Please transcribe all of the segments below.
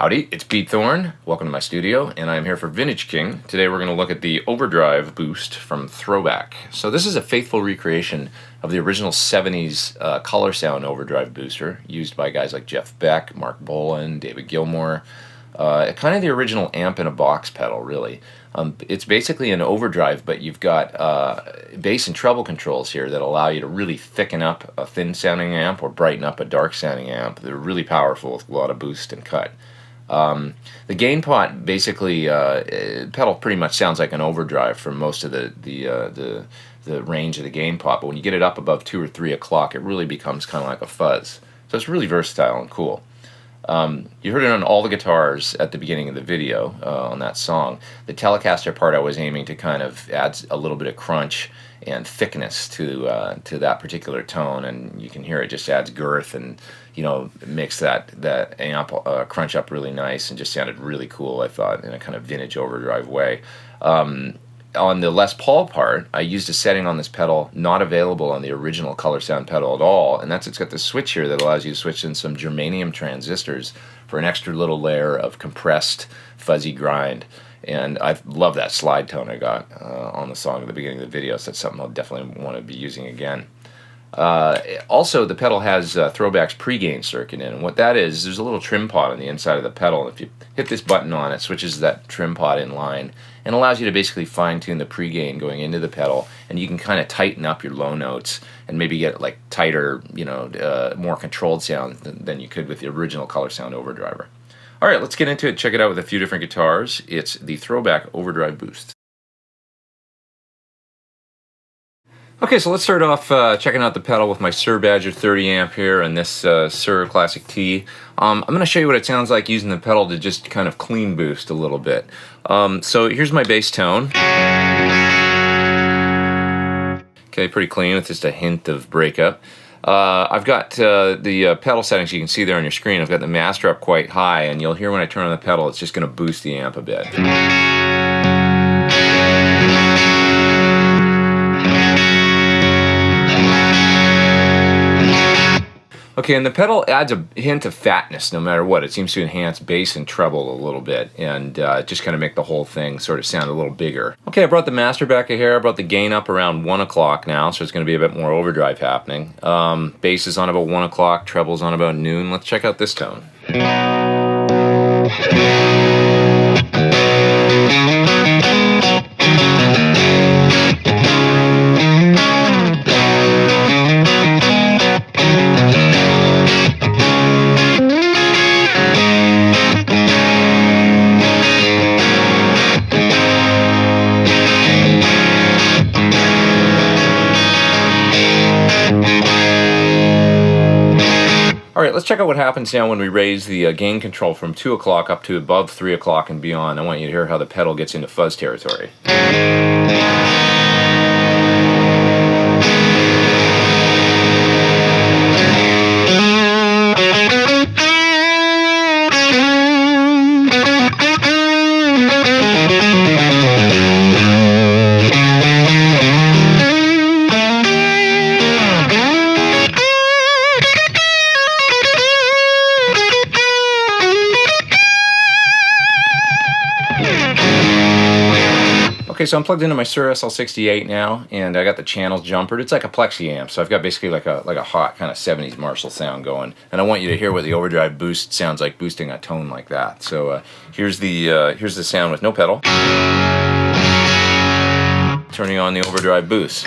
Howdy, it's Pete Thorn. Welcome to my studio, and I'm here for Vintage King. Today we're going to look at the Overdrive boost from Throbak. So this is a faithful recreation of the original 70s color sound overdrive booster used by guys like Jeff Beck, Mark Bolan, David Gilmour. Kind of the original amp-in-a-box pedal, really. It's basically an overdrive, but you've got bass and treble controls here that allow you to really thicken up a thin-sounding amp or brighten up a dark-sounding amp. They're really powerful with a lot of boost and cut. The gain pot basically pedal pretty much sounds like an overdrive for most of the range of the gain pot, but when you get it up above 2 or 3 o'clock, it really becomes kind of like a fuzz. So it's really versatile and cool. You heard it on all the guitars at the beginning of the video on that song. The Telecaster part I was aiming to kind of add a little bit of crunch and thickness to that particular tone, and you can hear it just adds girth and makes that amp crunch up really nice and just sounded really cool, I thought, in a kind of vintage overdrive way. On the Les Paul part, I used a setting on this pedal not available on the original color sound pedal at all, and it's got this switch here that allows you to switch in some germanium transistors for an extra little layer of compressed fuzzy grind. And I love that slide tone I got on the song at the beginning of the video, so that's something I'll definitely want to be using again. Also, the pedal has Throbak's pre-gain circuit in, and what that is, there's a little trim pot on the inside of the pedal. If you hit this button on it, switches that trim pot in line and allows you to basically fine-tune the pre-gain going into the pedal, and you can kind of tighten up your low notes and maybe get like tighter, more controlled sound than you could with the original color sound overdriver. All right, let's get into it. Check it out with a few different guitars. It's the Throbak Overdrive Boost. Okay, so let's start off checking out the pedal with my Sir Badger 30 amp here and this Sir Classic T. I'm going to show you what it sounds like using the pedal to just kind of clean boost a little bit. So here's my bass tone. Okay, pretty clean with just a hint of breakup. I've got the pedal settings you can see there on your screen. I've got the master up quite high, and you'll hear when I turn on the pedal, it's just going to boost the amp a bit. Okay, and the pedal adds a hint of fatness no matter what. It seems to enhance bass and treble a little bit and just kind of make the whole thing sort of sound a little bigger. Okay, I brought the master back here. I brought the gain up around 1 o'clock now, so it's going to be a bit more overdrive happening. Bass is on about 1 o'clock, treble's on about noon. Let's check out this tone. Alright, let's check out what happens now when we raise the gain control from 2 o'clock up to above 3 o'clock and beyond. I want you to hear how the pedal gets into fuzz territory. Okay, so I'm plugged into my Sir SL68 now, and I got the channels jumpered. It's like a Plexi amp, so I've got basically like a hot kind of 70s Marshall sound going, and I want you to hear what the overdrive boost sounds like boosting a tone like that. So here's the sound with no pedal. Turning on the overdrive boost.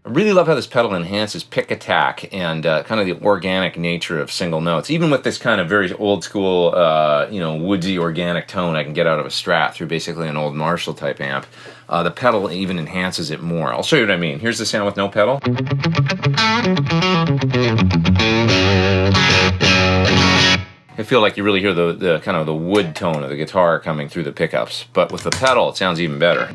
Really love how this pedal enhances pick attack and kind of the organic nature of single notes. Even with this kind of very old school, woodsy organic tone I can get out of a Strat through basically an old Marshall type amp, the pedal even enhances it more. I'll show you what I mean. Here's the sound with no pedal. I feel like you really hear the kind of the wood tone of the guitar coming through the pickups, but with the pedal it sounds even better.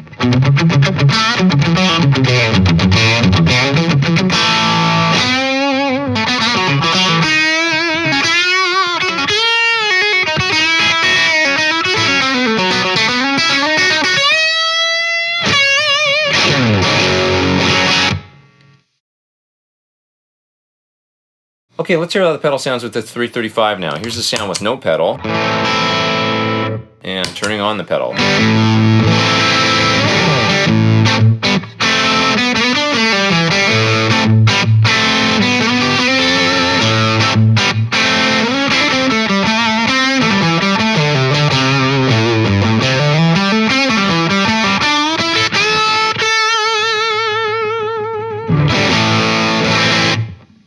Okay, let's hear how the pedal sounds with the 335 now. Here's the sound with no pedal. And turning on the pedal.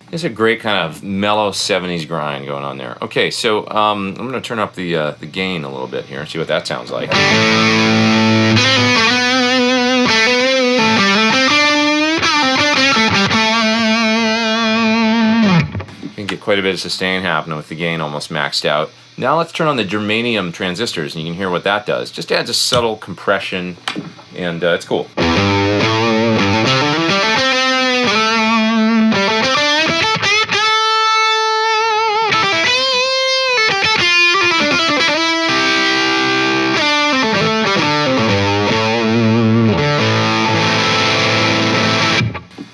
There's a great kind of mellow 70s grind going on there. Okay, so I'm going to turn up the gain a little bit here and see what that sounds like. You can get quite a bit of sustain happening with the gain almost maxed out. Now let's turn on the germanium transistors and you can hear what that does. Just adds a subtle compression and it's cool.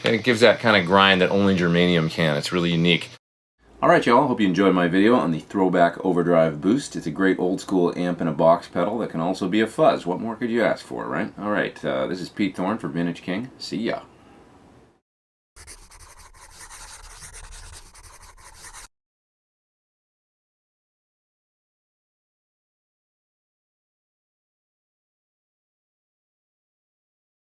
And it gives that kind of grind that only germanium can. It's really unique. Alright y'all, hope you enjoyed my video on the Throbak Overdrive Boost. It's a great old school amp in a box pedal that can also be a fuzz. What more could you ask for, right? Alright, this is Pete Thorn for Vintage King. See ya.